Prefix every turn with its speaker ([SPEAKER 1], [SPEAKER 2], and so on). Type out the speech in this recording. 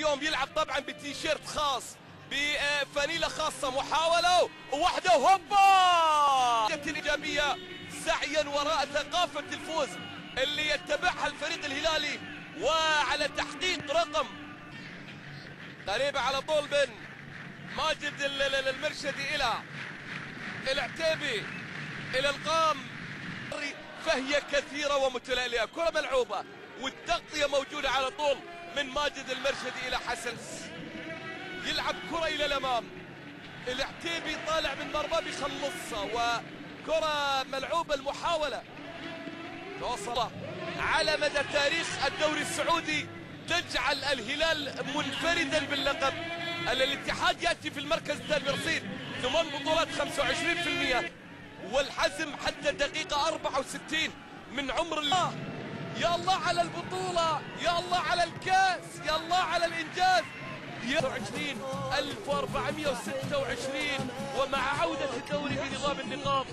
[SPEAKER 1] اليوم يلعب طبعا بتيشيرت خاص بفانيلة خاصة. محاولة وواحدة وهوبا الإيجابية سعيا وراء ثقافة الفوز اللي يتبعها الفريق الهلالي وعلى تحقيق رقم قريبة على طول من ماجد المرشدي إلى العتيبي إلى القام. فهي كثيرة ومتلالية، كرة ملعوبة والتغطية موجودة على طول من ماجد المرشدي إلى حسن. يلعب كرة إلى الأمام، العتيبي طالع من مرمى بيخلصها وكرة ملعوبة. المحاولة توصل على مدى تاريخ الدوري السعودي تجعل الهلال منفردا باللقب. الاتحاد يأتي في المركز الثاني برصيد 8 بطولات 25%، والحزم حتى دقيقة 64 من عمر الله. يا الله على البطولة، يا الله على الكاس، يا الله على الإنجاز. 24,426 ومع عودة الدوري بنظام النقاط.